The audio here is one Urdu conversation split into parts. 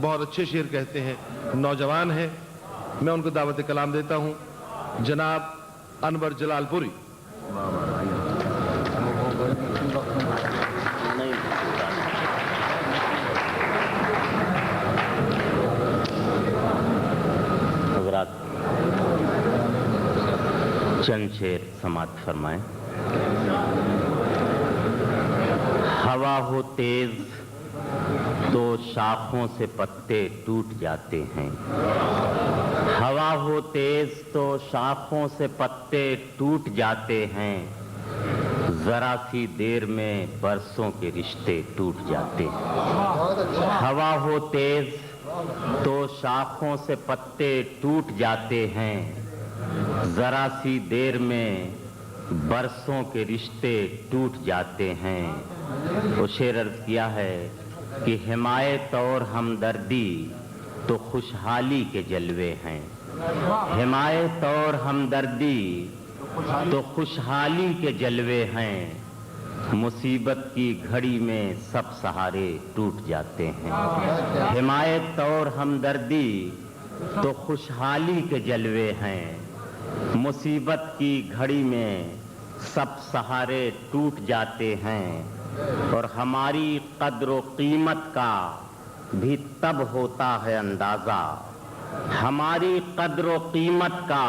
بہت اچھے شعر کہتے ہیں، نوجوان ہیں، میں ان کو دعوت کلام دیتا ہوں، جناب انور جلال پوری۔ حضرات چند شعر سماعت فرمائیں۔ ہوا ہو تیز تو شاخوں سے پتے ٹوٹ جاتے ہیں، ہوا ہو تیز تو شاخوں سے پتے ٹوٹ جاتے ہیں، ذرا سی دیر میں برسوں کے رشتے ٹوٹ جاتے ہیں۔ ہوا ہو تیز تو شاخوں سے پتے ٹوٹ جاتے ہیں، ذرا سی دیر میں برسوں کے رشتے ٹوٹ جاتے ہیں۔ وہ شعر عرض کیا ہے کہ حمایت اور ہمدردی تو خوشحالی کے جلوے ہیں، حمایت اور ہمدردی تو خوشحالی کے جلوے ہیں، مصیبت کی گھڑی میں سب سہارے ٹوٹ جاتے ہیں۔ حمایت اور ہمدردی تو خوشحالی کے جلوے ہیں، مصیبت کی گھڑی میں سب سہارے ٹوٹ جاتے ہیں، اور ہماری قدر و قیمت کا بھی تب ہوتا ہے اندازہ، ہماری قدر و قیمت کا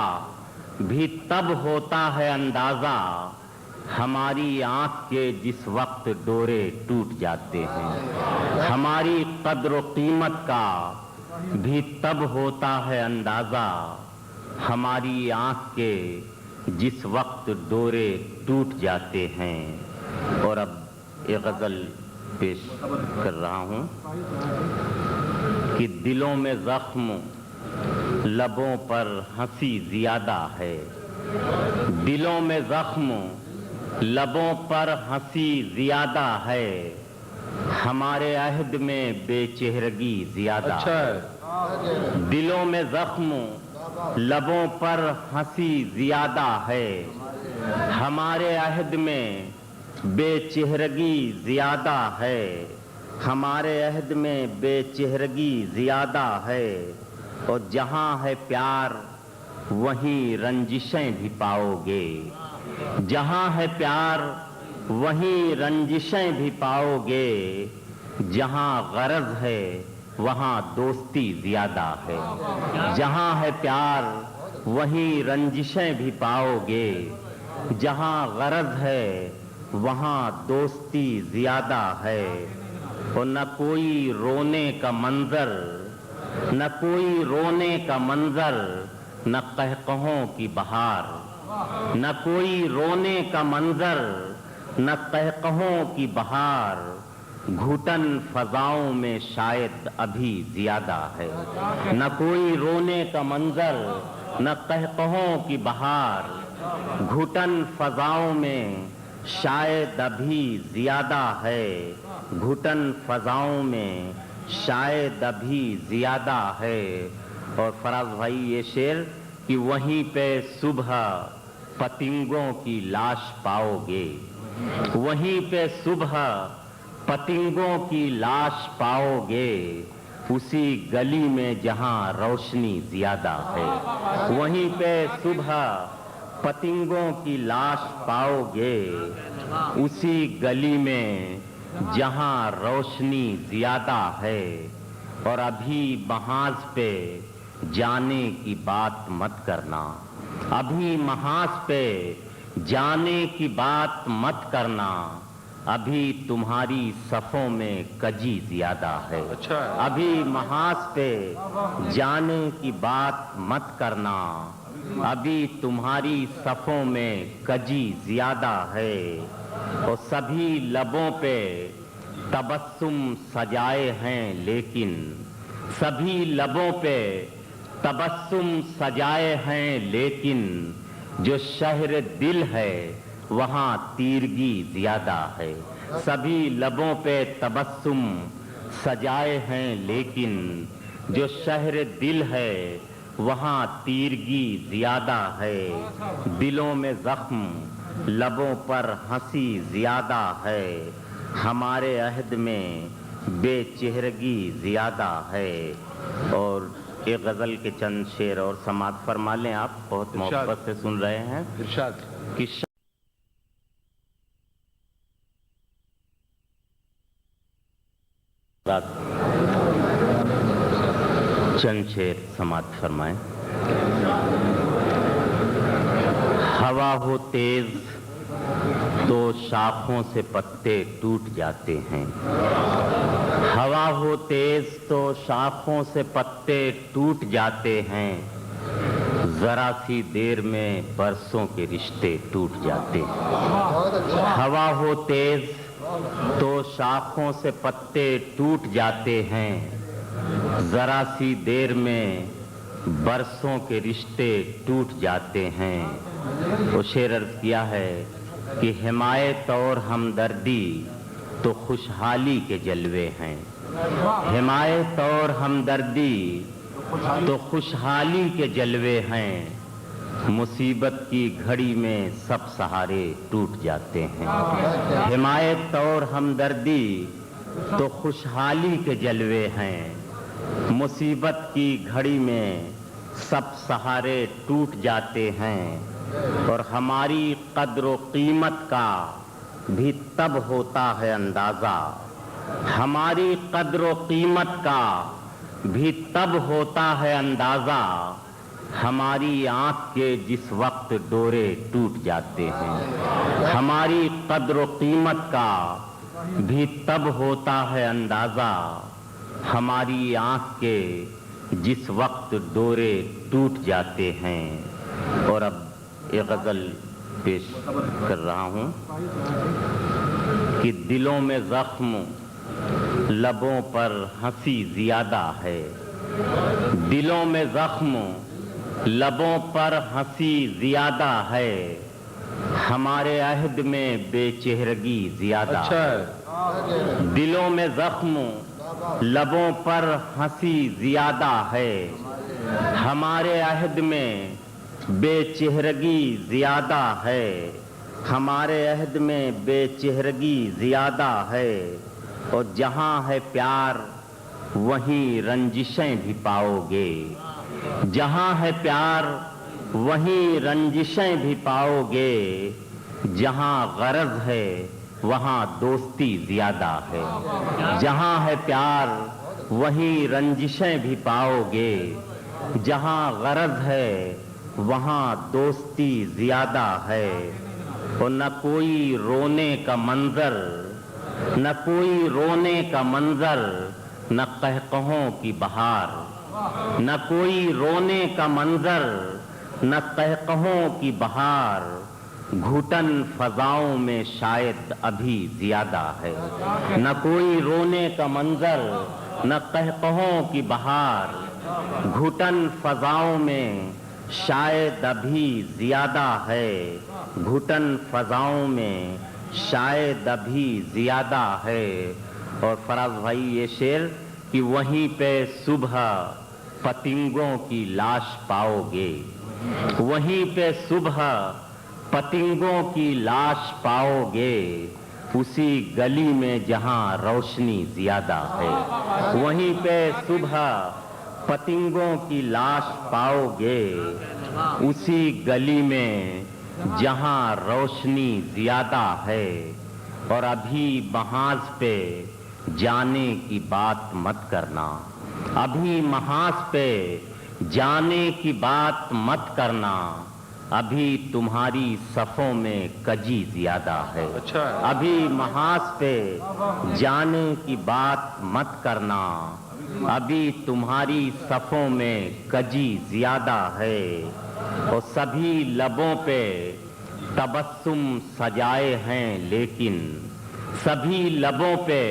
بھی تب ہوتا ہے اندازہ، ہماری آنکھ کے جس وقت ڈورے ٹوٹ جاتے ہیں، ہماری قدر و قیمت کا بھی تب ہوتا ہے اندازہ، ہماری آنکھ کے جس وقت ڈورے ٹوٹ جاتے ہیں۔ اور اب ایک غزل پیش کر رہا ہوں کہ دلوں میں زخم لبوں پر ہنسی زیادہ ہے، دلوں میں زخم لبوں پر ہنسی زیادہ ہے، ہمارے عہد میں بے چہرگی زیادہ ہے، دلوں میں زخم لبوں پر ہنسی زیادہ ہے، ہمارے عہد میں بے چہرگی زیادہ ہے، ہمارے عہد میں بے چہرگی زیادہ ہے، اور جہاں ہے پیار وہیں رنجشیں بھی پاؤ گے، جہاں ہے پیار وہیں رنجشیں بھی پاؤ گے، جہاں غرض ہے وہاں دوستی زیادہ ہے، جہاں ہے پیار وہیں رنجشیں بھی پاؤ گے، جہاں غرض ہے وہاں دوستی زیادہ ہے، اور نہ کوئی رونے کا منظر، نہ کوئی رونے کا منظر، نہ قہقہوں کی بہار، نہ کوئی رونے کا منظر، نہ قہقہوں کی بہار، گھٹن فضاؤں میں شاید ابھی زیادہ ہے، نہ کوئی رونے کا منظر، نہ قہقہوں کی بہار، گھٹن فضاؤں میں شاید ابھی زیادہ ہے، گھٹن فضاؤں میں شاید ابھی زیادہ ہے۔ اور فراز بھائی یہ شعر کہ وہیں پہ صبح پتنگوں کی لاش پاؤ گے، وہیں پہ صبح پتنگوں کی لاش پاؤ گے، اسی گلی میں جہاں روشنی زیادہ ہے، وہیں پہ صبح پتنگوں کی لاش پاؤ گے، اسی گلی میں جہاں روشنی زیادہ ہے، اور ابھی محاذ پہ جانے کی بات مت کرنا، ابھی محاذ پہ جانے کی بات مت کرنا، ابھی تمہاری صفوں میں کجی زیادہ ہے، ابھی محاذ پہ جانے کی بات مت کرنا، ابھی تمہاری صفوں میں کجی زیادہ ہے، اور سبھی لبوں پہ تبسم سجائے ہیں لیکن، سبھی لبوں پہ تبسم سجائے ہیں لیکن، جو شہر دل ہے وہاں تیرگی زیادہ ہے، سبھی لبوں پہ تبسم سجائے ہیں لیکن، جو شہر دل ہے وہاں تیرگی زیادہ ہے، دلوں میں زخم لبوں پر ہنسی زیادہ ہے، ہمارے عہد میں بے چہرگی زیادہ ہے. اور ایک غزل کے چند شعر اور سماعت فرما لیں. آپ بہت محبت سے سن رہے ہیں. ارشاد. کہ چند شعر سماعت فرمائیں. ہوا ہو تیز تو شاخوں سے پتے ٹوٹ جاتے ہیں. ہوا ہو تیز تو شاخوں سے پتے ٹوٹ جاتے ہیں. ذرا سی دیر میں برسوں کے رشتے ٹوٹ جاتے ہیں. ہوا ہو تیز تو شاخوں سے پتے ٹوٹ جاتے ہیں. ذرا سی دیر میں برسوں کے رشتے ٹوٹ جاتے ہیں. وہ شعر عرض کیا ہے کہ حمایت اور ہمدردی تو خوشحالی کے جلوے ہیں. حمایت اور ہمدردی تو خوشحالی کے جلوے ہیں. مصیبت کی گھڑی میں سب سہارے ٹوٹ جاتے ہیں. حمایت اور ہمدردی تو خوشحالی کے جلوے ہیں. مصیبت کی گھڑی میں سب سہارے ٹوٹ جاتے ہیں. اور ہماری قدر و قیمت کا بھی تب ہوتا ہے اندازہ. ہماری قدر و قیمت کا بھی تب ہوتا ہے اندازہ. ہماری آنکھ کے جس وقت ڈورے ٹوٹ جاتے ہیں. ہماری قدر و قیمت کا بھی تب ہوتا ہے اندازہ. ہماری آنکھ کے جس وقت ڈورے ٹوٹ جاتے ہیں. اور اب ایک غزل پیش کر رہا ہوں کہ دلوں میں زخم لبوں پر ہنسی زیادہ ہے. دلوں میں زخم لبوں پر ہنسی زیادہ ہے. ہمارے عہد میں بے چہرگی زیادہ ہے. دلوں میں زخم لبوں پر ہنسی زیادہ ہے. ہمارے عہد میں بے چہرگی زیادہ ہے. ہمارے عہد میں بے چہرگی زیادہ ہے. اور جہاں ہے پیار وہیں رنجشیں بھی پاؤ گے. جہاں ہے پیار وہیں رنجشیں بھی پاؤ گے. جہاں غرض ہے وہاں دوستی زیادہ ہے. جہاں ہے پیار وہیں رنجشیں بھی پاؤ گے. جہاں غرض ہے وہاں دوستی زیادہ ہے. اور نہ کوئی رونے کا منظر نہ کوئی رونے کا منظر نہ قہقہوں کی بہار. نہ کوئی رونے کا منظر نہ قہقہوں کی بہار. گھٹن فضاؤں میں شاید ابھی زیادہ ہے. نہ کوئی رونے کا منظر نہ قہقہوں کی بہار. گھٹن فضاؤں میں شاید ابھی زیادہ ہے. گھٹن فضاؤں میں شاید ابھی زیادہ ہے. اور فراز بھائی یہ شعر کہ وہیں پہ صبح پتنگوں کی لاش پاؤ گے. وہیں پہ صبح پتنگوں کی لاش پاؤ گے. اسی گلی میں جہاں روشنی زیادہ ہے. وہیں پہ صبح پتنگوں کی لاش پاؤ گے. اسی گلی میں جہاں روشنی زیادہ ہے. اور ابھی محاذ پہ جانے کی بات مت کرنا. ابھی محاذ پہ جانے کی بات مت کرنا. ابھی تمہاری صفوں میں کجی زیادہ ہے. ابھی محاذ پہ جانے کی بات مت کرنا. ابھی تمہاری صفوں میں کجی زیادہ ہے. اور سبھی لبوں پہ تبسم سجائے ہیں لیکن سبھی لبوں پہ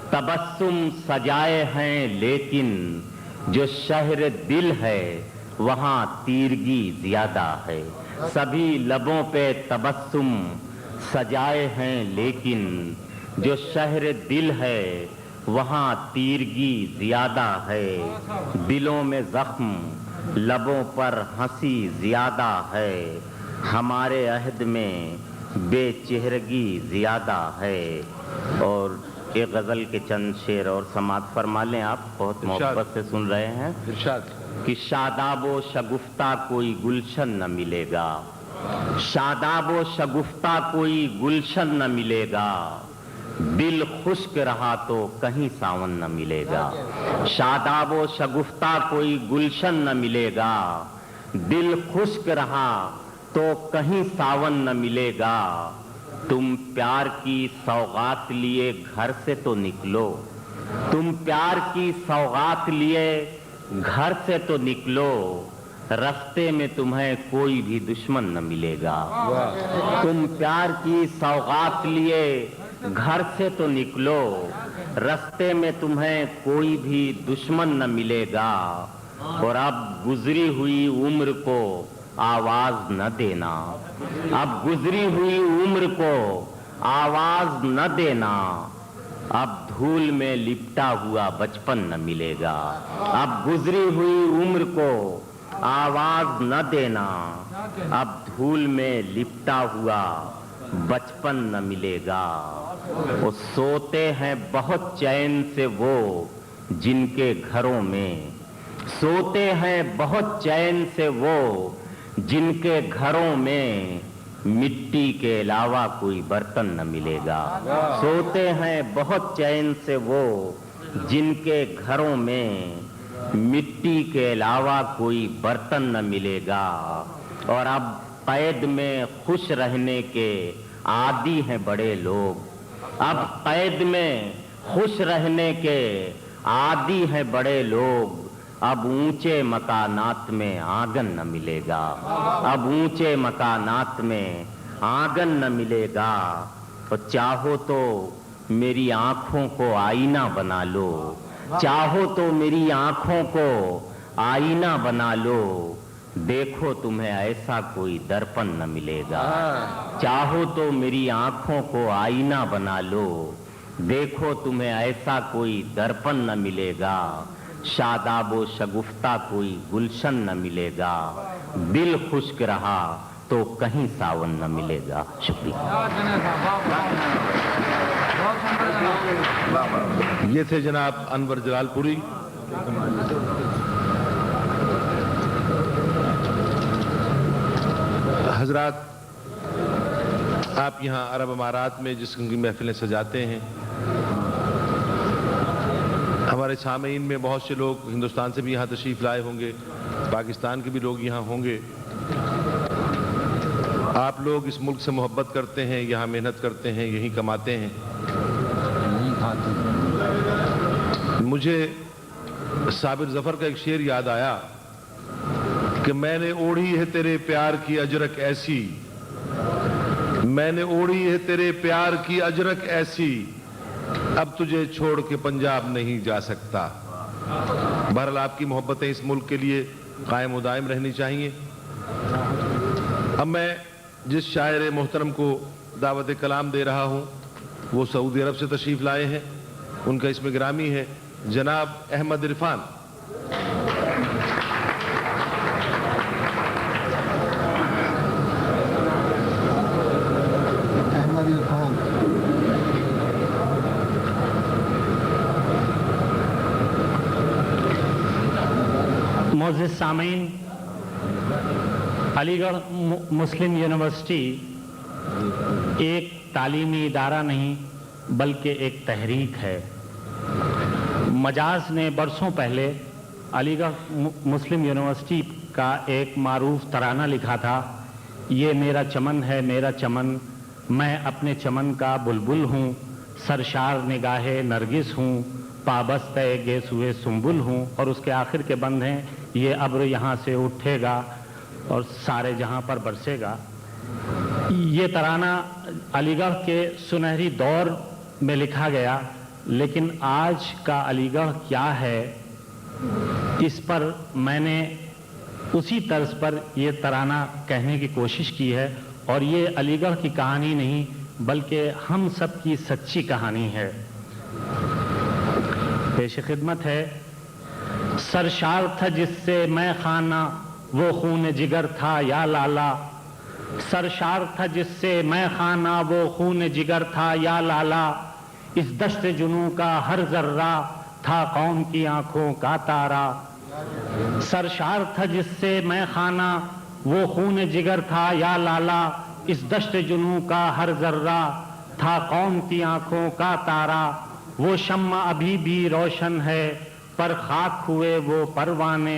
تبسم سجائے ہیں لیکن جو شہر دل ہے وہاں تیرگی زیادہ ہے. سبھی لبوں پہ تبسم سجائے ہیں لیکن جو شہر دل ہے وہاں تیرگی زیادہ ہے. دلوں میں زخم لبوں پر ہنسی زیادہ ہے. ہمارے عہد میں بے چہرگی زیادہ ہے. اور ایک غزل کے چند شعر اور سماعت فرما لیں آپ، بہت محبت سے سن رہے ہیں۔ ارشاد۔ کہ شاداب و شگفتہ کوئی گلشن نہ ملے گا، شاداب و شگفتہ کوئی گلشن نہ ملے گا، دل خشک رہا تو کہیں ساون نہ ملے گا۔ شاداب و شگفتہ کوئی گلشن نہ ملے گا، دل خشک رہا تو کہیں ساون نہ ملے گا۔ تم پیار کی سوغات لیے گھر سے تو نکلو، تم پیار کی سوغات لیے گھر سے تو نکلو، رستے میں تمہیں کوئی بھی دشمن نہ ملے گا۔ تم پیار کی سوغات لیے گھر سے تو نکلو، رستے میں تمہیں کوئی بھی دشمن نہ ملے گا۔ اور اب گزری ہوئی عمر کو آواز نہ دینا، اب گزری ہوئی عمر کو آواز نہ دینا، اب دھول میں لپٹا ہوا بچپن نہ ملے گا۔ اب گزری ہوئی عمر کو آواز نہ دینا، اب دھول میں لپٹا ہوا بچپن نہ ملے گا۔ وہ سوتے ہیں بہت چین سے وہ جن کے گھروں میں، سوتے ہیں بہت چین سے وہ جن کے گھروں میں مٹی کے علاوہ کوئی برتن نہ ملے گا۔ سوتے ہیں بہت چین سے وہ جن کے گھروں میں مٹی کے علاوہ کوئی برتن نہ ملے گا۔ اور اب قید میں خوش رہنے کے عادی ہیں بڑے لوگ، اب قید میں خوش رہنے کے عادی ہیں بڑے لوگ، اب اونچے مکانات میں آنگن نہ ملے گا، اب اونچے مکانات میں آنگن نہ ملے گا۔ اور چاہو تو میری آنکھوں کو آئینہ بنا لو، چاہو تو میری آنکھوں کو آئینہ بنا لو، دیکھو تمہیں ایسا کوئی درپن نہ ملے گا۔ چاہو تو میری آنکھوں کو آئینہ بنا لو، دیکھو تمہیں ایسا کوئی درپن نہ ملے گا۔ شاداب و شگفتہ کوئی گلشن نہ ملے گا، دل خشک رہا تو کہیں ساون نہ ملے گا۔ شکریہ۔ یہ تھے جناب انور جلال پوری۔ حضرات، آپ یہاں عرب امارات میں جس قسم کی محفلیں سجاتے ہیں، ہمارے سامعین میں بہت سے لوگ ہندوستان سے بھی یہاں تشریف لائے ہوں گے، پاکستان کے بھی لوگ یہاں ہوں گے۔ آپ لوگ اس ملک سے محبت کرتے ہیں، یہاں محنت کرتے ہیں، یہیں کماتے ہیں۔ مجھے صابر ظفر کا ایک شعر یاد آیا کہ میں نے اوڑھی ہے تیرے پیار کی اجرک ایسی، میں نے اوڑھی ہے تیرے پیار کی اجرک ایسی، اب تجھے چھوڑ کے پنجاب نہیں جا سکتا۔ بہرحال آپ کی محبتیں اس ملک کے لیے قائم و دائم رہنی چاہیے۔ اب میں جس شاعر محترم کو دعوت کلام دے رہا ہوں وہ سعودی عرب سے تشریف لائے ہیں، ان کا اسم گرامی ہے جناب احمد عرفان۔ معزز سامعین، علی گڑھ مسلم یونیورسٹی ایک تعلیمی ادارہ نہیں بلکہ ایک تحریک ہے۔ مجاز نے برسوں پہلے علی گڑھ مسلم یونیورسٹی کا ایک معروف ترانہ لکھا تھا، یہ میرا چمن ہے میرا چمن، میں اپنے چمن کا بلبل ہوں، سرشار نگاہ نرگس ہوں، پابست گیس ہوئے سنبل ہوں، اور اس کے آخر کے بند ہیں یہ ابر یہاں سے اٹھے گا اور سارے جہاں پر برسے گا۔ یہ ترانہ علی گڑھ کے سنہری دور میں لکھا گیا، لیکن آج کا علی گڑھ کیا ہے اس پر میں نے اسی طرز پر یہ ترانہ کہنے کی کوشش کی ہے، اور یہ علی گڑھ کی کہانی نہیں بلکہ ہم سب کی سچی کہانی ہے۔ پیش خدمت ہے۔ سرشار تھا جس سے میں خانہ وہ خون جگر تھا یا لالا، سرشار تھا جس سے میں خانہ وہ خون جگر تھا یا لالا، اس دشت جنوں کا ہر ذرہ تھا قوم کی آنکھوں کا تارا، سرشار تھا جس سے میں خانہ وہ خون جگر تھا یا لالا، اس دشت جنوں کا ہر ذرہ تھا قوم کی آنکھوں کا تارا، وہ شمع ابھی بھی روشن ہے پر خاک ہوئے وہ پروانے،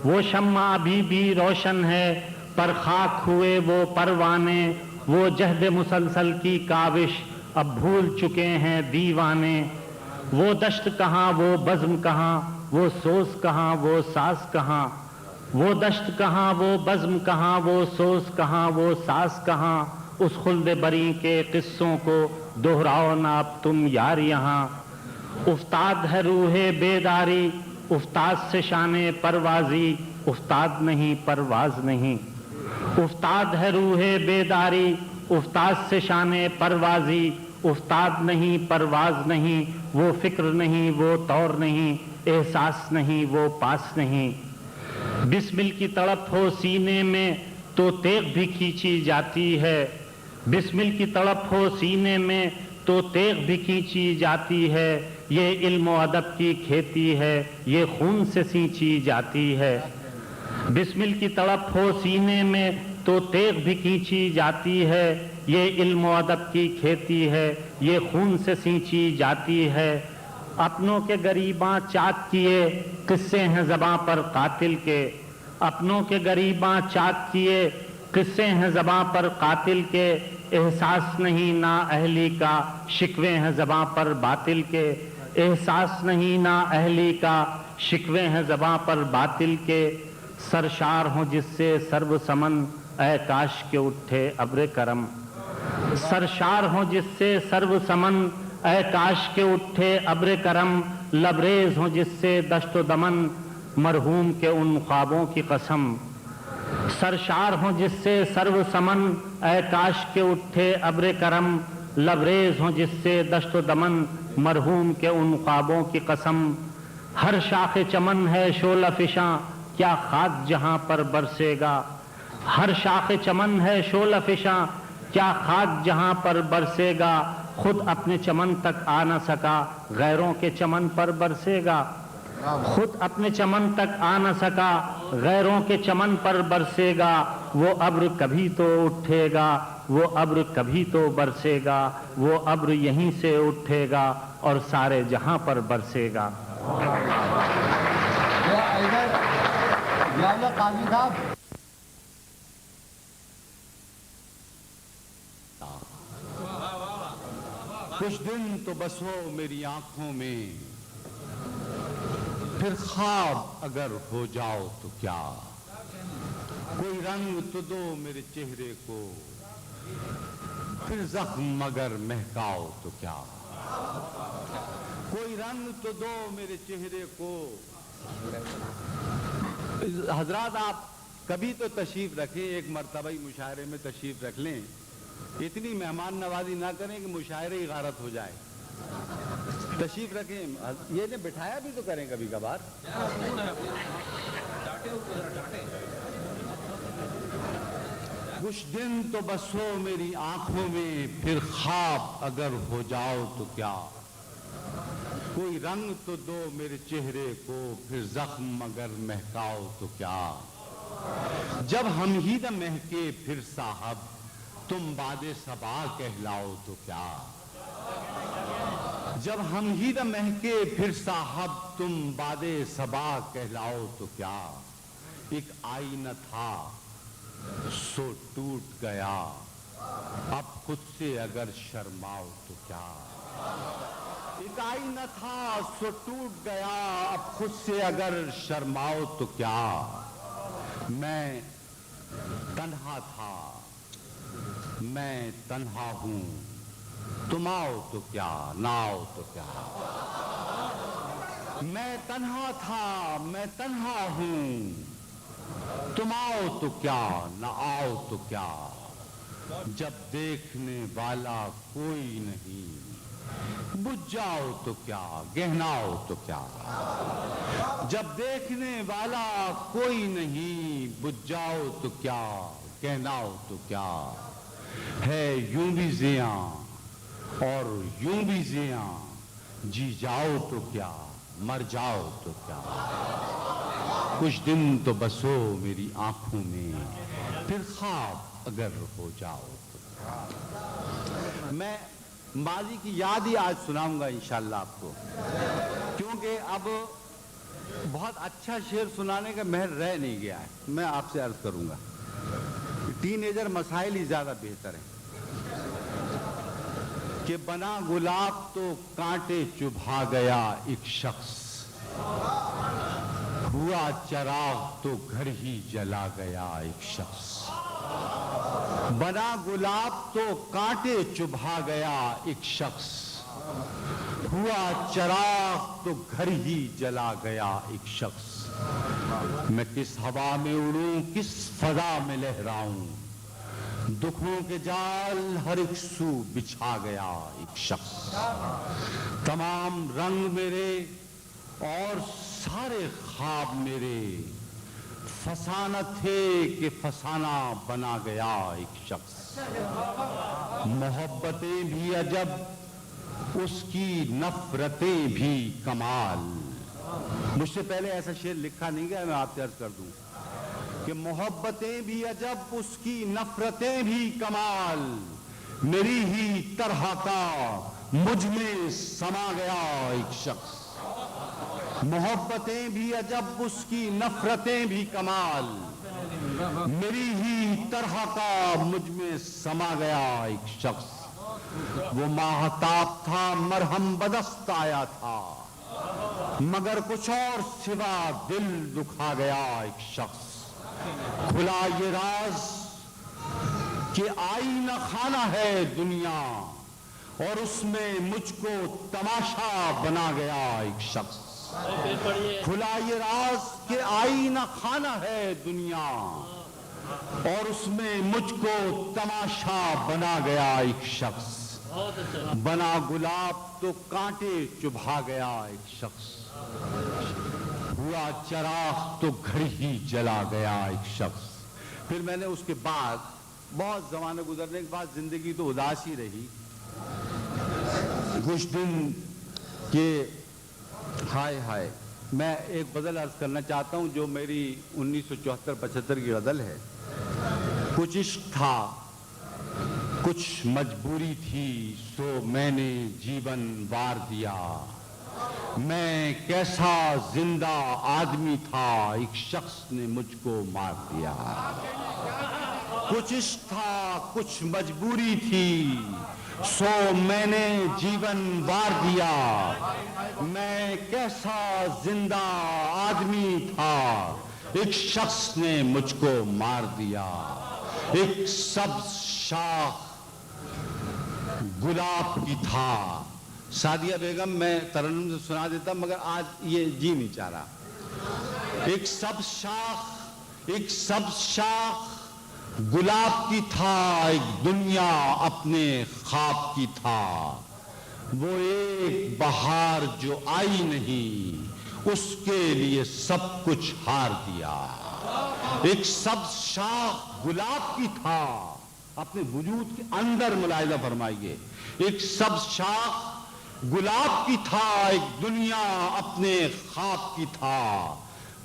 وہ شمع ابھی بھی روشن ہے پر خاک ہوئے وہ پروانے، وہ جہد مسلسل کی کاوش اب بھول چکے ہیں دیوانے، وہ دشت کہاں وہ بزم کہاں، وہ سوز کہاں وہ ساز کہاں، وہ دشت کہاں وہ بزم کہاں، وہ سوز کہاں وہ ساز کہاں، اس خلد بری کے قصوں کو دہراؤ نہ اب تم یار یہاں، افتاد ہے روح بیداری افتاد سے شان پروازی، افتاد نہیں پرواز نہیں، افتاد ہے روح بیداری افتاد سے شان پروازی، افتاد نہیں پرواز نہیں، وہ فکر نہیں وہ طور نہیں، احساس نہیں وہ پاس نہیں، بسمل کی تڑپ ہو سینے میں تو تیغ بھی کھینچی جاتی ہے، بسمل کی تڑپ ہو سینے میں تو تیغ بھی کھینچی جاتی ہے، یہ علم و ادب کی کھیتی ہے یہ خون سے سینچی جاتی ہے، بسمل کی تڑپ ہو سینے میں تو تیغ بھی کھینچی جاتی ہے، یہ علم و ادب کی کھیتی ہے یہ خون سے سینچی جاتی ہے، اپنوں کے گریباں چاک کیے قصے ہیں زباں پر قاتل کے، اپنوں کے گریباں چاک کیے قصے ہیں زباں پر قاتل کے، احساس نہیں نا اہلی کا شکوے ہیں زباں پر باطل کے، احساس نہیں نا اہلی کا شکوے ہیں زباں پر باطل کے، سرشار ہوں جس سے سرو سمن اے کاش کے اٹھے ابر کرم، سرشار ہوں جس سے سرو سمن اے کاش کے اٹھے ابر کرم، لبریز ہوں جس سے دشت و دمن مرحوم کے ان خوابوں کی قسم، سرشار ہوں جس سے سرو سمن اے کاش کے اٹھے ابر کرم، لبریز ہوں جس سے دشت و دمن مرحوم کے ان خوابوں کی قسم، ہر شاخ چمن ہے شعلہ فشاں کیا خاک جہاں پر برسے گا، ہر شاخ چمن ہے شعلہ فشاں کیا خاک جہاں پر برسے گا، خود اپنے چمن تک آ نہ سکا غیروں کے چمن پر برسے گا، خود اپنے چمن تک آ نہ سکا غیروں کے چمن پر برسے گا، وہ ابر کبھی تو اٹھے گا وہ ابر کبھی تو برسے گا، وہ ابر یہیں سے اٹھے گا اور سارے جہاں پر برسے گا۔ قاضی صاحب کچھ دن تو بس ہو میری آنکھوں میں، پھر خواب اگر ہو جاؤ تو کیا، کوئی رنگ تو دو میرے چہرے کو، پھر زخم اگر مہکاؤ تو کیا، کوئی رنگ تو دو میرے چہرے کو۔ حضرات آپ کبھی تو تشریف رکھیں، ایک مرتبہ ہی مشاعرے میں تشریف رکھ لیں، اتنی مہمان نوازی نہ کریں کہ مشاعرے ہی غارت ہو جائے، تشریف رکھیں، یہ نے بٹھایا بھی تو کریں کبھی کبھار۔ کچھ دن تو بس ہو میری آنکھوں میں، پھر خواب اگر ہو جاؤ تو کیا، کوئی رنگ تو دو میرے چہرے کو، پھر زخم اگر مہکاؤ تو کیا، جب ہم ہی نہ مہکے پھر صاحب تم باد صبا کہلاؤ تو کیا، جب ہم ہی نہ مہکے پھر صاحب تم باد صبا کہلاؤ تو کیا، ایک آئینہ تھا سو ٹوٹ گیا اب خود سے اگر شرماؤ تو کیا، ایک آئینہ تھا سو ٹوٹ گیا اب خود سے اگر شرماؤ تو کیا، میں تنہا تھا میں تنہا ہوں تم آؤ تو کیا نہ آؤ تو کیا، میں تنہا تھا میں تنہا ہوں تم آؤ تو کیا نہ آؤ تو کیا، جب دیکھنے والا کوئی نہیں بجھ جاؤ تو کیا گہناؤ تو کیا، جب دیکھنے والا کوئی نہیں بجھ جاؤ تو کیا گہناؤ تو کیا، ہے یوں بھی زیاں اور یوں بھی زیاں جی جاؤ تو کیا مر جاؤ تو کیا، کچھ دن تو بسو میری آنکھوں میں پھر خواب اگر ہو جاؤ تو کیا۔ میں ماضی کی یاد ہی آج سناؤں گا انشاءاللہ آپ کو، کیونکہ اب بہت اچھا شعر سنانے کا مہر رہ نہیں گیا ہے۔ میں آپ سے عرض کروں گا ٹین ایجر مسائل ہی زیادہ بہتر ہیں کہ بنا گلاب تو کانٹے چبھا گیا ایک شخص، ہوا چراغ تو گھر ہی جلا گیا ایک شخص، بنا گلاب تو کانٹے چبھا گیا ایک شخص، ہوا چراغ تو گھر ہی جلا گیا ایک شخص، میں کس ہوا میں اڑوں کس فضا میں لہراؤں، دکھوں کے جال ہر ایک سو بچھا گیا ایک شخص، تمام رنگ میرے اور سارے خواب میرے فسانہ تھے کہ فسانہ بنا گیا ایک شخص، محبتیں بھی عجب اس کی نفرتیں بھی کمال۔ مجھ سے پہلے ایسا شعر لکھا نہیں گیا، میں آپ سے عرض کر دوں کہ محبتیں بھی عجب اس کی نفرتیں بھی کمال، میری ہی طرح کا مجھ میں سما گیا ایک شخص، محبتیں بھی عجب اس کی نفرتیں بھی کمال، میری ہی طرح کا مجھ میں سما گیا ایک شخص، وہ ماہتاب تھا مرہم بدست آیا تھا مگر کچھ اور سوا دل دکھا گیا ایک شخص، کھلا یہ راز کہ آئینہ خانہ ہے دنیا اور اس میں مجھ کو تماشا بنا گیا ایک شخص، کھلا یہ راز کہ آئینہ خانہ ہے دنیا اور اس میں مجھ کو تماشا بنا گیا ایک شخص، بنا گلاب تو کانٹے چبھا گیا ایک شخص، ہوا چراغ تو گھر ہی جلا گیا ایک شخص۔ پھر میں نے اس کے بعد بہت زمانے گزرنے کے بعد زندگی تو اداس ہی رہی، کچھ دن کہ ہائے ہائے، میں ایک غزل عرض کرنا چاہتا ہوں جو میری 1974-75 کی غزل ہے۔ کچھ عشق تھا کچھ مجبوری تھی سو میں نے جیون وار دیا، میں کیسا زندہ آدمی تھا ایک شخص نے مجھ کو مار دیا، کچھ عشق تھا کچھ مجبوری تھی سو میں نے جیون وار دیا، میں کیسا زندہ آدمی تھا ایک شخص نے مجھ کو مار دیا، ایک سبز شاخ گلاب کی تھا۔ سعدیہ بیگم میں ترنم سے سنا دیتا مگر آج یہ جی نہیں چاہ رہا۔ ایک سبز شاخ گلاب کی تھا ایک دنیا اپنے خواب کی تھا، وہ ایک بہار جو آئی نہیں اس کے لیے سب کچھ ہار دیا، ایک سبز شاخ گلاب کی تھا، اپنے وجود کے اندر ملاحظہ فرمائیے، ایک سبز شاخ گلاب کی تھا ایک دنیا اپنے خواب کی تھا،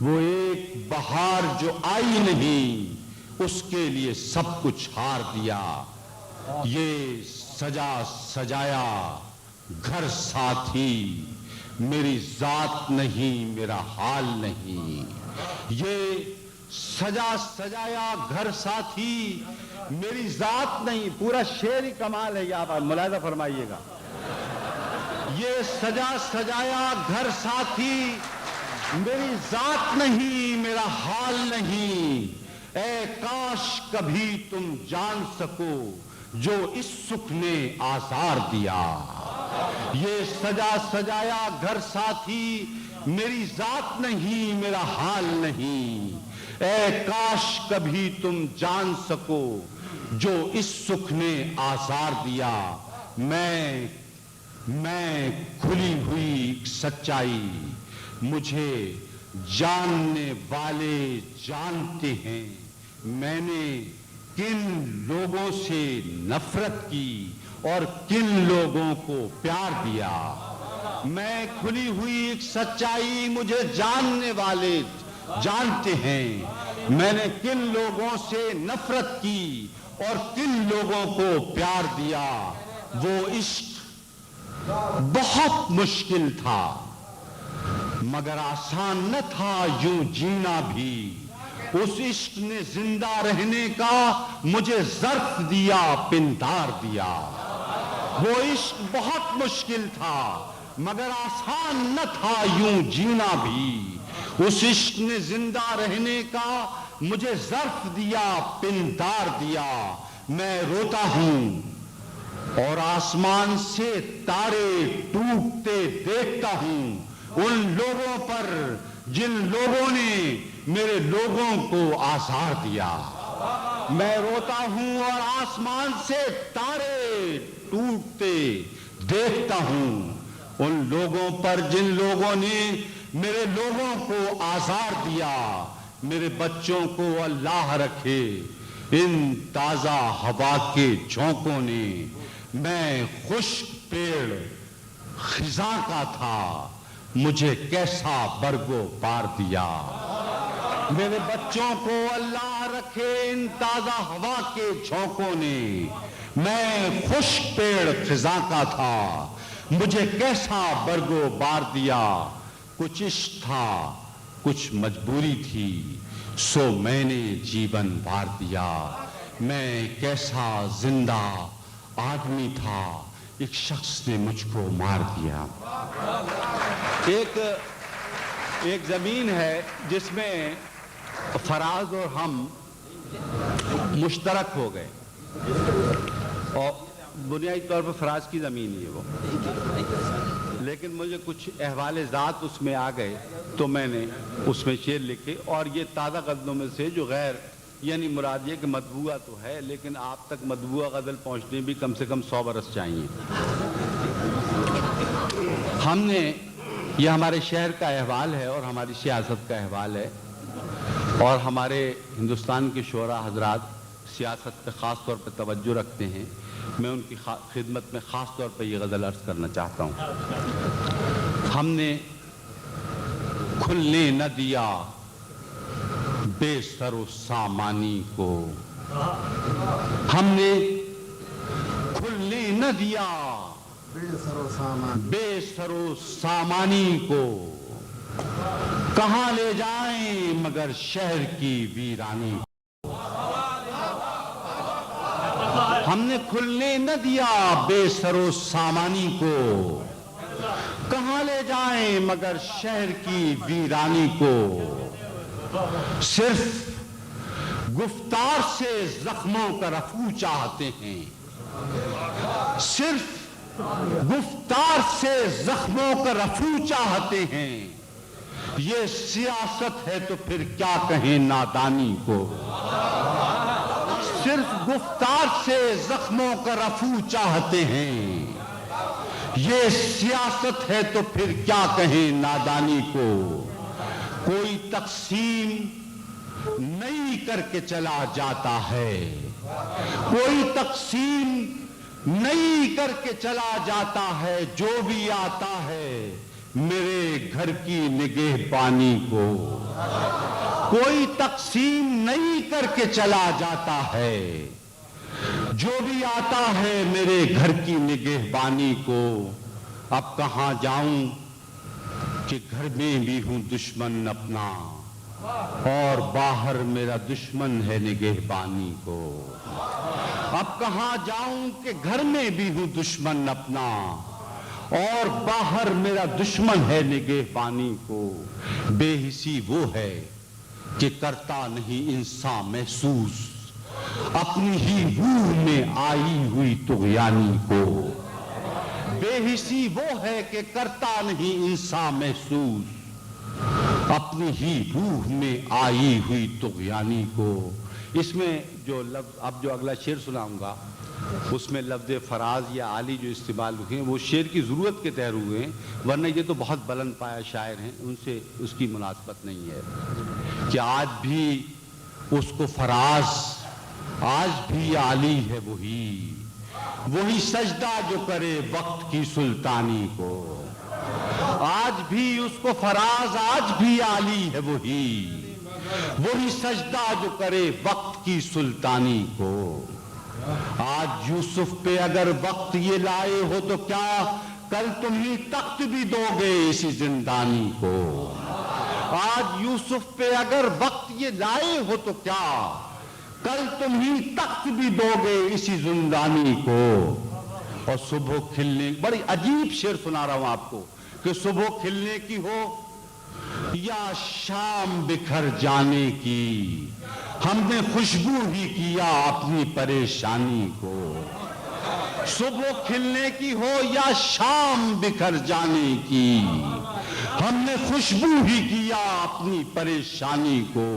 وہ ایک بہار جو آئی نہیں اس کے لیے سب کچھ ہار دیا، یہ سجا سجایا گھر ساتھی میری ذات نہیں میرا حال نہیں، یہ سجا سجایا گھر ساتھی میری ذات نہیں، پورا شعر ہی کمال ہے، آپ ملاحظہ فرمائیے گا، یہ سجا سجایا گھر ساتھی میری ذات نہیں میرا حال نہیں، اے کاش کبھی تم جان سکو جو اس سکھ نے آزار دیا، یہ سجا سجایا گھر ساتھی میری ذات نہیں میرا حال نہیں، اے کاش کبھی تم جان سکو جو اس سکھ نے آزار دیا، میں کھلی ہوئی سچائی مجھے جاننے والے جانتے ہیں، میں نے کن لوگوں سے نفرت کی اور کن لوگوں کو پیار دیا. میں کھلی ہوئی ایک سچائی مجھے جاننے والے جانتے ہیں. میں نے کن لوگوں سے نفرت کی اور کن لوگوں کو پیار دیا. وہ عشق بہت مشکل تھا مگر آسان نہ تھا یوں جینا بھی. اس عشق نے زندہ رہنے کا مجھے ظرف دیا, پندار دیا. وہ عشق بہت مشکل تھا مگر آسان نہ تھا یوں جینا بھی. اس عشق نے زندہ رہنے کا مجھے ظرف دیا, پندار دیا. میں روتا ہوں اور آسمان سے تارے ٹوٹتے دیکھتا ہوں ان لوگوں پر جن لوگوں نے میرے لوگوں کو آزار دیا. میں روتا ہوں اور آسمان سے تارے ٹوٹتے دیکھتا ہوں ان لوگوں پر جن لوگوں نے میرے لوگوں کو آزار دیا. میرے بچوں کو اللہ رکھے ان تازہ ہوا کے جھونکوں نے. میں خشک پیڑ خزاں کا تھا مجھے کیسا برگو پار دیا. میرے بچوں کو اللہ رکھے ان تازہ ہوا کے جھونکوں نے. میں خشک پیڑ خزاں کا تھا مجھے کیسا برگو بار دیا. کچھ عشق تھا کچھ مجبوری تھی سو میں نے جیون بار دیا. میں کیسا زندہ آدمی تھا ایک شخص نے مجھ کو مار دیا. ایک زمین ہے جس میں فراز اور ہم مشترک ہو گئے اور بنیادی طور پر فراز کی زمین ہی ہے وہ, لیکن مجھے کچھ احوال ذات اس میں آ گئے تو میں نے اس میں شعر لکھے. اور یہ تازہ غزلوں میں سے جو غیر یعنی مراد یہ کہ مطبوعہ تو ہے لیکن آپ تک مطبوعہ غزل پہنچنے بھی کم سے کم 100 برس چاہیے. ہم نے یہ ہمارے شہر کا احوال ہے اور ہماری سیاست کا احوال ہے اور ہمارے ہندوستان کے شعراء حضرات سیاست پہ خاص طور پہ توجہ رکھتے ہیں. میں ان کی خدمت میں خاص طور پہ یہ غزل عرض کرنا چاہتا ہوں. ہم نے کھلنے نہ دیا بے سر و سامانی کو. ہم نے کھلنے نہ دیا بے سر و سامانی کو. کہاں لے جائیں مگر شہر کی ویرانی. ہم نے کھلنے نہ دیا بے سر و سامانی کو. کہاں لے جائیں مگر شہر کی ویرانی کو. صرف گفتار سے زخموں کا رفو چاہتے ہیں. صرف گفتار سے زخموں کا رفو چاہتے ہیں. یہ سیاست ہے تو پھر کیا کہیں نادانی کو. صرف گفتار سے زخموں کا رفو چاہتے ہیں. یہ سیاست ہے تو پھر کیا کہیں نادانی کو. کوئی تقسیم نئی کر کے چلا جاتا ہے. کوئی تقسیم نئی کر کے چلا جاتا ہے. جو بھی آتا ہے میرے گھر کی نگہبانی کو. کوئی تقسیم نئی کر کے چلا جاتا ہے. جو بھی آتا ہے میرے گھر کی نگہبانی کو. اب کہاں جاؤں کہ گھر میں بھی ہوں دشمن اپنا اور باہر میرا دشمن ہے نگہبانی کو. اب کہاں جاؤں کہ گھر میں بھی ہوں دشمن اپنا اور باہر میرا دشمن ہے نگہبانی کو. بے حسی وہ ہے کہ کرتا نہیں انسان محسوس اپنی ہی روح میں آئی ہوئی طغیانی کو. بے حسی وہ ہے کہ کرتا نہیں انسان محسوس اپنی ہی روح میں آئی ہوئی طغیانی کو. اس میں جو لفظ اب جو اگلا شعر سناؤں گا اس میں لفظ فراز یا عالی جو استعمال ہوئے ہیں وہ شعر کی ضرورت کے تحت ہوئے ہیں, ورنہ یہ تو بہت بلند پایا شاعر ہیں, ان سے اس کی مناسبت نہیں ہے. کہ آج بھی اس کو فراز, آج بھی عالی ہے وہی, وہی سجدہ جو کرے وقت کی سلطانی کو. آج بھی اس کو فراز آج بھی عالی ہے وہی سجدہ جو کرے وقت کی سلطانی کو. آج یوسف پہ اگر وقت یہ لائے ہو تو کیا کل تم ہی تخت بھی دو گے اسی زندانی کو. آج یوسف پہ اگر وقت یہ لائے ہو تو کیا کل تم ہی تخت بھی دو گے اسی زندانی کو. اور صبح کھلنے, بڑی عجیب شعر سنا رہا ہوں آپ کو, کہ صبح کھلنے کی ہو یا شام بکھر جانے کی, ہم نے خوشبو ہی کیا اپنی پریشانی کو. صبح کھلنے کی ہو یا شام بکھر جانے کی, ہم نے خوشبو ہی کیا اپنی پریشانی کو.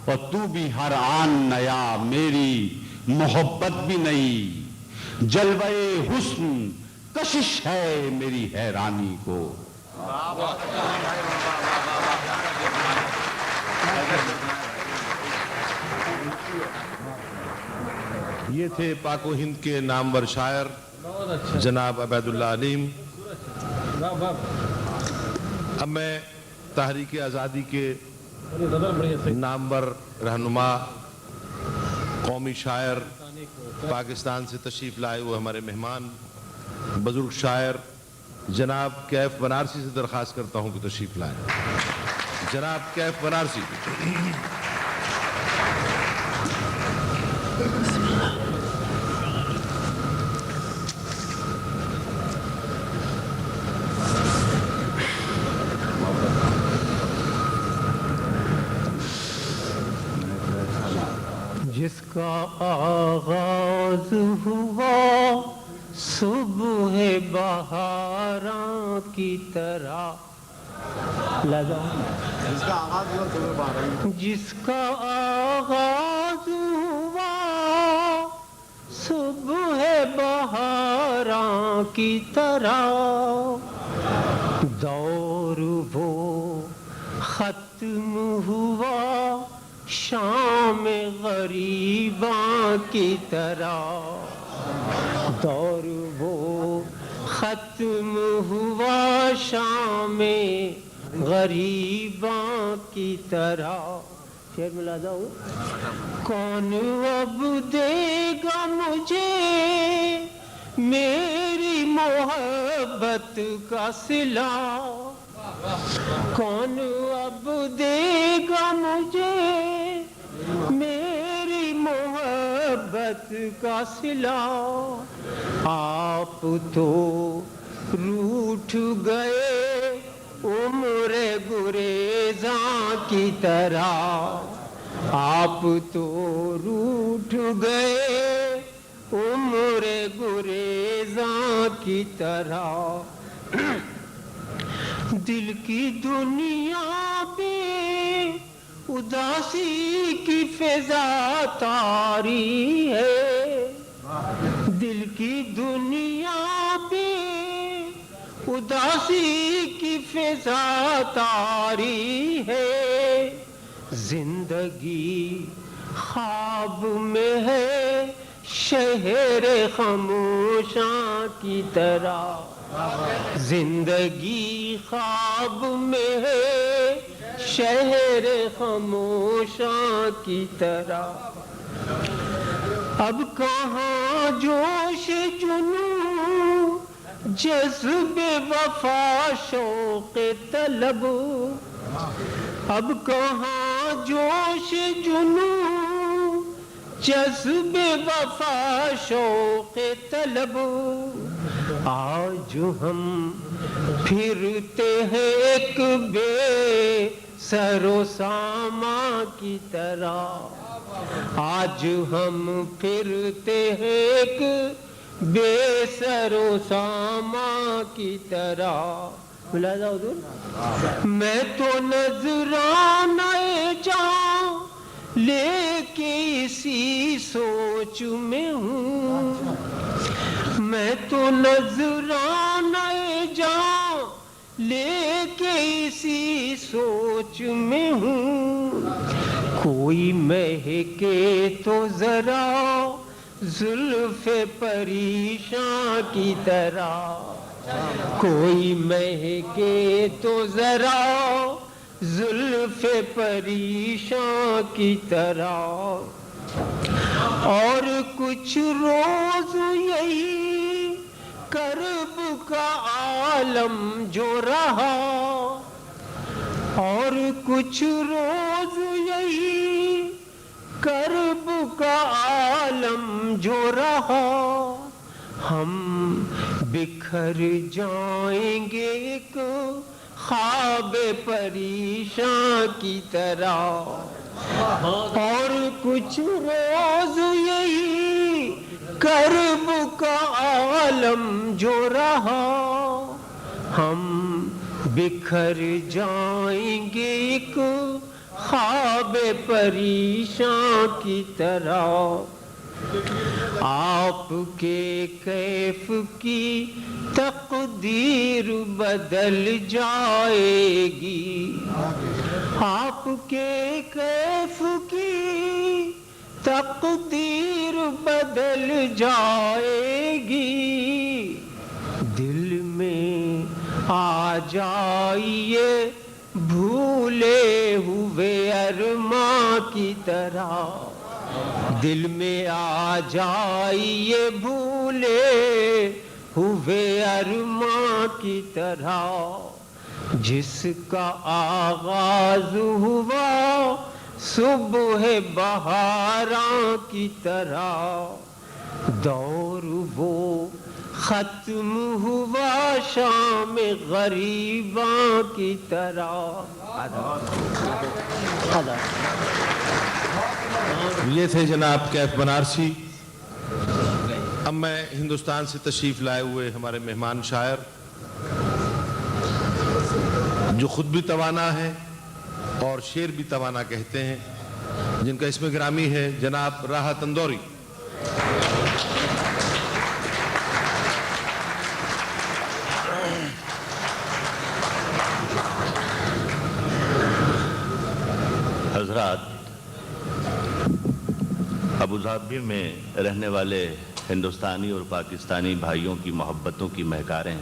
اور تو بھی ہر آن نیا, میری محبت بھی نئی, جلوے حسن کشش ہے میری حیرانی کو. یہ تھے پاک و ہند کے نامور شاعر جناب عبید اللہ علیم. اب میں تحریک آزادی کے نامور رہنما, قومی شاعر, پاکستان سے تشریف لائے ہوئے ہمارے مہمان بزرگ شاعر جناب کیف بنارسی سے درخواست کرتا ہوں کہ تشریف لائیں. جناب کیف بنارسی. جس کا آغاز ہوا صبح بہاراں کی طرح, جس کا آغاز ہوا صبح بہاراں کی طرح, دور وہ ختم ہوا شام غریباں کی طرح. دور وہ ختم ہوا شام غریباں کی طرح. شعر میں لادا ہوں. کون اب دے گا مجھے میری محبت کا صلہ, کون اب دے گا مجھے میری محبت کا صلہ. آپ تو روٹھ گئے عمر گریزاں کی طرح, آپ تو روٹھ گئے عمر گریزاں کی طرح. دل کی دنیا پہ اداسی کی فضا طاری ہے, دل کی دنیا پہ اداسی کی فضا طاری ہے. زندگی خواب میں ہے شہر خاموشاں کی طرح, زندگی خواب میں ہے شہر خاموشاں کی طرح. اب کہاں جوش جنوں جذب وفا شوق طلب, اب کہاں جوش جنوں جذب وفا شوق طلب. آج ہم پھرتے ہیں ایک بے سر و ساما کی طرح, آج ہم پھرتے ہیں ایک بے سر و ساما کی طرح. میں تو نذرانہ جاؤں لے کے اسی سوچ میں ہوں, میں تو نذرانہ جاؤں لے کے اسی سوچ میں ہوں. کوئی مہکے تو ذرا زلف پریشاں کی طرح، کوئی مہکے تو ذرا زلف پریشاں کی طرح، اور کچھ روز یہی کرب کا عالم جو رہا، اور کچھ روز یہی کرب کا عالم جو رہا، ہم بکھر جائیں گے ایک خواب پریشاں کی طرح، اور کچھ روز یہی کرب کا عالم جو رہا، ہم بکھر جائیں گے ایک خواب پریشاں کی طرح، آپ کے کیف کی تقدیر بدل جائے گی، آپ کے کیف کی تقدیر بدل جائے گی، دل میں آ جائیے بھولے ہوئے ارماں کی طرح، دل میں آ جائیے بھولے ہوئے ارماں کی طرح، جس کا آغاز ہوا صبح بہاراں کی طرح، دور وہ ختم ہوا شام غریباں کی طرح۔ یہ تھے جناب کیف بنارسی۔ اب میں ہندوستان سے تشریف لائے ہوئے ہمارے مہمان شاعر، جو خود بھی توانا ہے اور شعر بھی توانا کہتے ہیں، جن کا اسم گرامی ہے جناب راحت اندوری۔ حضرات، ابوظہبی میں رہنے والے ہندوستانی اور پاکستانی بھائیوں کی محبتوں کی مہکاریں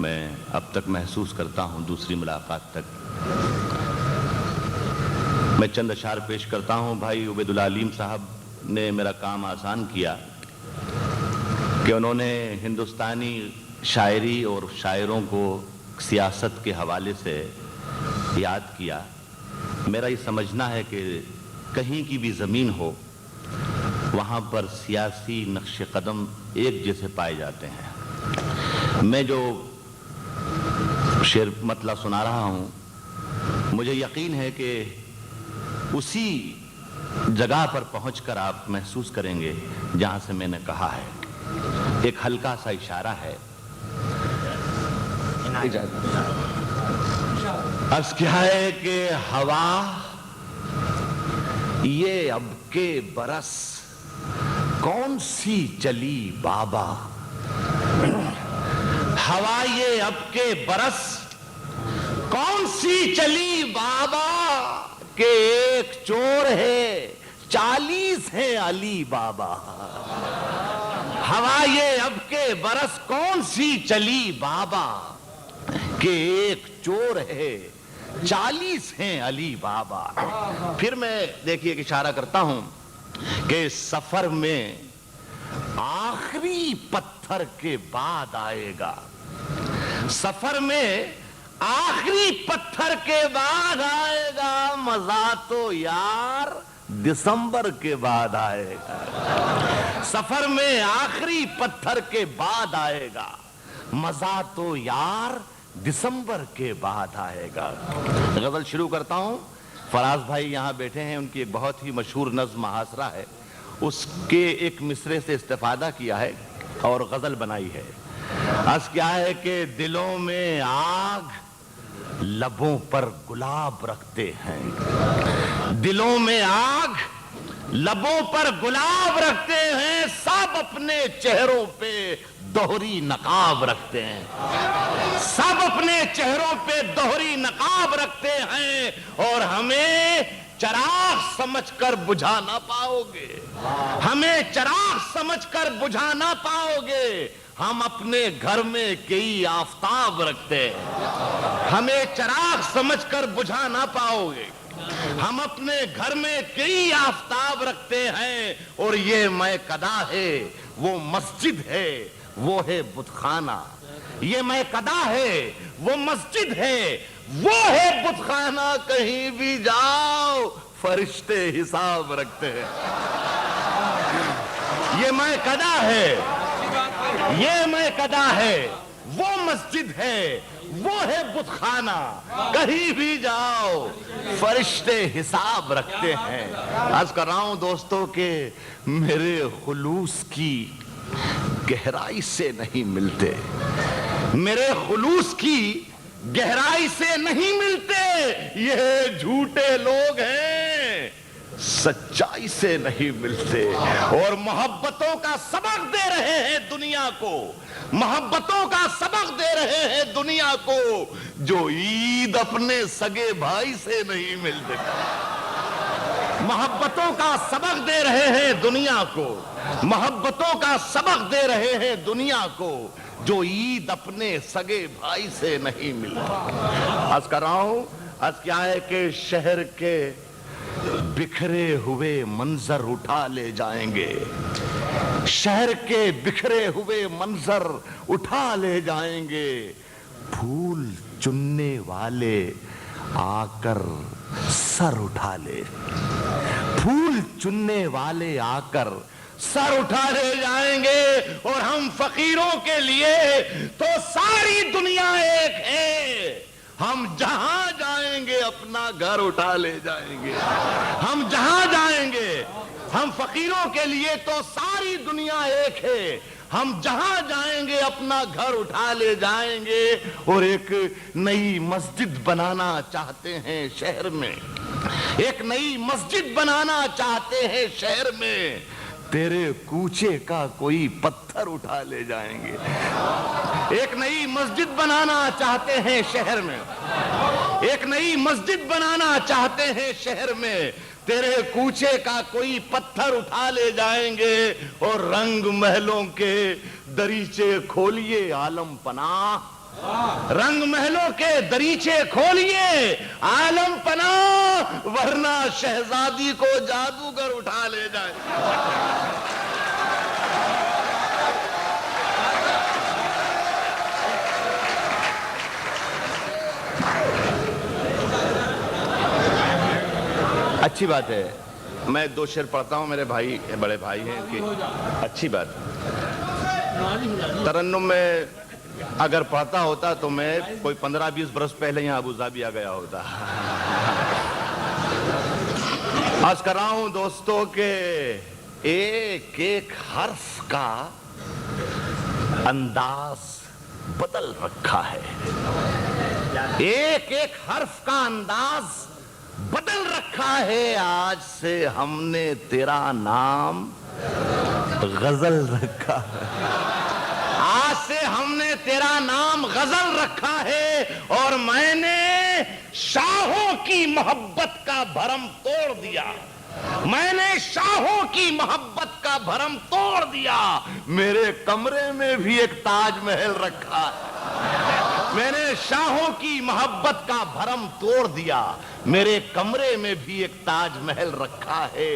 میں اب تک محسوس کرتا ہوں دوسری ملاقات تک۔ میں چند اشعار پیش کرتا ہوں۔ بھائی عبید اللہ علیم صاحب نے میرا کام آسان کیا کہ انہوں نے ہندوستانی شاعری اور شاعروں کو سیاست کے حوالے سے یاد کیا۔ میرا یہ سمجھنا ہے کہ کہیں کی بھی زمین ہو، وہاں پر سیاسی نقش قدم ایک جیسے پائے جاتے ہیں۔ میں جو شعر مطلع سنا رہا ہوں، مجھے یقین ہے کہ اسی جگہ پر پہنچ کر آپ محسوس کریں گے جہاں سے میں نے کہا ہے۔ ایک ہلکا سا اشارہ ہے۔ عرض کیا ہے کہ ہوا یہ اب کے برس کون سی چلی بابا، ہوا یہ اب کے برس کون سی چلی بابا، کہ ایک چور ہے 40 ہے علی بابا۔ ہوا یہ اب کے برس کون سی چلی بابا، کہ ایک چور ہے 40 ہیں علی بابا۔ پھر میں دیکھیے ایک اشارہ کرتا ہوں کہ سفر میں آخری پتھر کے بعد آئے گا، سفر میں آخری پتھر کے بعد آئے گا، مزہ تو یار دسمبر کے بعد آئے گا۔ سفر میں آخری پتھر کے بعد آئے گا، مزہ تو یار دسمبر کے بعد آئے گا۔ غزل شروع کرتا ہوں۔ فراز بھائی یہاں بیٹھے ہیں، ان کی ایک بہت ہی مشہور نظم محاصرہ ہے، اس کے ایک مصرے سے استفادہ کیا ہے اور غزل بنائی ہے۔ عرض کیا ہے کہ دلوں میں آگ لبوں پر گلاب رکھتے ہیں، دلوں میں آگ لبوں پر گلاب رکھتے ہیں، سب اپنے چہروں پہ دوہری نقاب رکھتے ہیں، سب اپنے چہروں پہ دوہری نقاب رکھتے ہیں، اور ہمیں چراغ سمجھ کر بجھا نہ پاؤ گے، ہمیں چراغ سمجھ کر بجھا نہ پاؤ گے، ہم اپنے گھر میں کئی آفتاب رکھتے ہیں، ہمیں چراغ سمجھ کر بجھا نہ پاؤ گے، ہم اپنے گھر میں کئی آفتاب رکھتے ہیں، اور یہ میکدہ ہے، وہ مسجد ہے، وہ ہے بت خانہ، یہ میکدہ ہے، وہ مسجد ہے، وہ ہے بت خانہ، کہیں بھی جاؤ فرشتے حساب رکھتے ہیں، یہ میکدہ ہے، یہ میکدہ ہے، وہ مسجد ہے، وہ ہے بت خانہ، کہیں بھی جاؤ فرشتے حساب رکھتے ہیں۔ عرض کر رہا ہوں دوستوں کہ میرے خلوص کی گہرائی سے نہیں ملتے، میرے خلوص کی گہرائی سے نہیں ملتے، یہ جھوٹے لوگ ہیں، سچائی سے نہیں ملتے، اور محبتوں کا سبق دے رہے ہیں دنیا کو، محبتوں کا سبق دے رہے ہیں دنیا کو، جو عید اپنے سگے بھائی سے نہیں ملتے، محبتوں کا سبق دے رہے ہیں دنیا کو، محبتوں کا سبق دے رہے ہیں دنیا کو، جو عید اپنے سگے بھائی سے نہیں ملتا۔ عرض کر رہا ہوں، عرض کیا ہے کہ شہر کے بکھرے ہوئے منظر اٹھا لے جائیں گے، شہر کے بکھرے ہوئے منظر اٹھا لے جائیں گے، پھول چننے والے آ کر سر اٹھا لے، پھول چننے والے آ کر سر اٹھا لے جائیں گے، اور ہم فقیروں کے لیے تو ساری دنیا ایک ہے، ہم جہاں جائیں گے اپنا گھر اٹھا لے جائیں گے، ہم جہاں جائیں گے، ہم فقیروں کے لیے تو ساری دنیا ایک ہے، ہم جہاں جائیں گے اپنا گھر اٹھا لے جائیں گے، اور ایک نئی مسجد بنانا چاہتے ہیں شہر میں، ایک نئی مسجد بنانا چاہتے ہیں شہر میں، تیرے کوچے کا کوئی پتھر اٹھا لے جائیں گے، ایک نئی مسجد بنانا چاہتے ہیں شہر میں، ایک نئی مسجد بنانا چاہتے ہیں شہر میں، تیرے کوچے کا کوئی پتھر اٹھا لے جائیں گے، اور رنگ محلوں کے دریچے کھولیے عالم پناہ، رنگ محلوں کے دریچے کھولیے عالم پناہ، ورنہ شہزادی کو جادوگر اٹھا لے جائے۔ اچھی بات ہے، میں دو شعر پڑھتا ہوں، میرے بھائی بڑے بھائی ہیں کہ اچھی بات، ترنم میں اگر پڑھتا ہوتا تو میں کوئی 15-20 برس پہلے یہاں ابوظہبی آ گیا ہوتا۔ عرض کر رہا ہوں دوستوں کہ ایک ایک حرف کا انداز بدل رکھا ہے، ایک ایک حرف کا انداز بدل رکھا ہے، آج سے ہم نے تیرا نام غزل رکھا ہے، آج سے ہم نے تیرا نام غزل رکھا ہے، اور میں نے شاہوں کی محبت کا بھرم توڑ دیا، میں نے شاہوں کی محبت کا بھرم توڑ دیا، میرے کمرے میں بھی ایک تاج محل رکھا ہے، میں نے شاہوں کی محبت کا بھرم توڑ دیا، میرے کمرے میں بھی ایک تاج محل رکھا ہے۔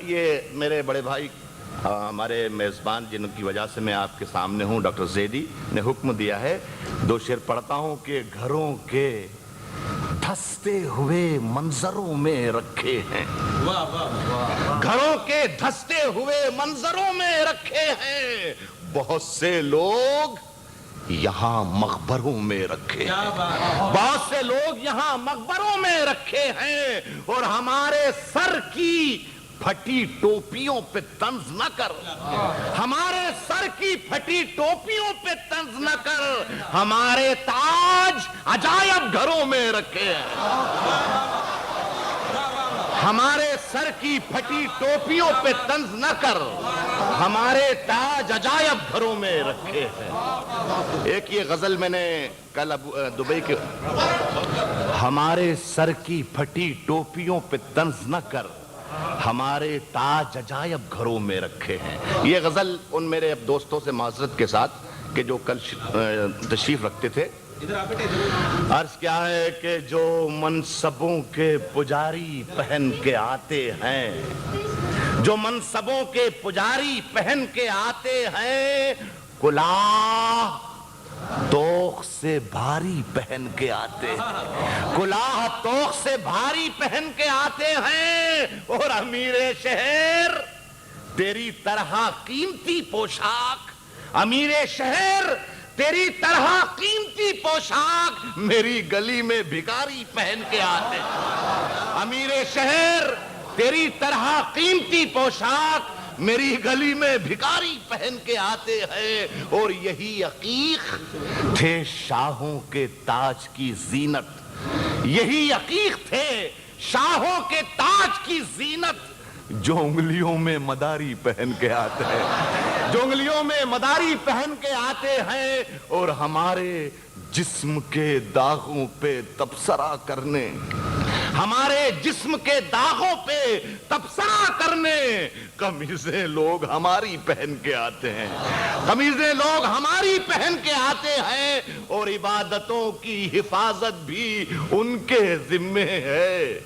یہ میرے بڑے بھائی ہمارے میزبان جن کی وجہ سے میں آپ کے سامنے ہوں، ڈاکٹر زیدی نے حکم دیا ہے، دو شعر پڑھتا ہوں کہ گھروں کے دھستے ہوئے منظروں میں رکھے ہیں، گھروں کے دھستے ہوئے منظروں میں رکھے ہیں، بہت سے لوگ یہاں مقبروں میں رکھے ہیں، بہت سے لوگ یہاں مقبروں میں رکھے ہیں، اور ہمارے سر کی پھٹی ٹوپیوں پہ طنز نہ کر، ہمارے سر کی پھٹی ٹوپیوں پہ طنز نہ کر، ہمارے تاج عجائب گھروں میں رکھے ہیں، ہمارے سر کی پھٹی ٹوپیوں پہ طنز نہ کر، ہمارے تاج عجائب گھروں میں رکھے ہیں۔ ایک یہ غزل میں نے کل دبئی کے، ہمارے سر کی پھٹی ٹوپیوں پہ طنز نہ کر، ہمارے تاج عجائب گھروں میں رکھے ہیں۔ یہ غزل ان میرے دوستوں سے معذرت کے ساتھ کہ جو کل تشریف رکھتے تھے، عرض کیا ہے کہ جو منصبوں کے پجاری پہن کے آتے ہیں، جو منصبوں کے پجاری پہن کے آتے ہیں، کلاه توق سے بھاری پہن کے آتے ہیں، کلاه توق سے بھاری پہن کے آتے ہیں، اور امیر شہر تیری طرح قیمتی پوشاک، امیر شہر تیری طرح قیمتی پوشاک میری گلی میں بھکاری پہن کے آتے ہیں، امیر شہر تیری طرح قیمتی پوشاک میری گلی میں بھکاری پہن کے آتے ہیں، اور یہی عقیق تھے شاہوں کے تاج کی زینت، یہی عقیق تھے شاہوں کے تاج کی زینت، جو انگلیوں میں مداری پہن کے آتے ہیں، جو انگلیوں میں مداری پہن کے آتے ہیں، اور ہمارے جسم کے داغوں پہ تبصرہ کرنے، ہمارے جسم کے داغوں پہ تبصرہ کرنے قمیضیں لوگ ہماری پہن کے آتے ہیں، قمیضیں لوگ ہماری پہن کے آتے ہیں، اور عبادتوں کی حفاظت بھی ان کے ذمے ہے،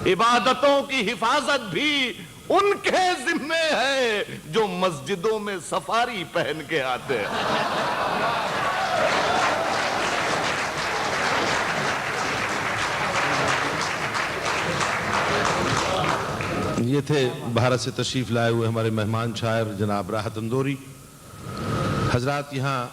عبادتوں کی حفاظت بھی ان کے ذمے ہے جو مسجدوں میں سفاری پہن کے آتے ہیں۔ یہ تھے بھارت سے تشریف لائے ہوئے ہمارے مہمان شاعر جناب راحت اندوری۔ حضرات، یہاں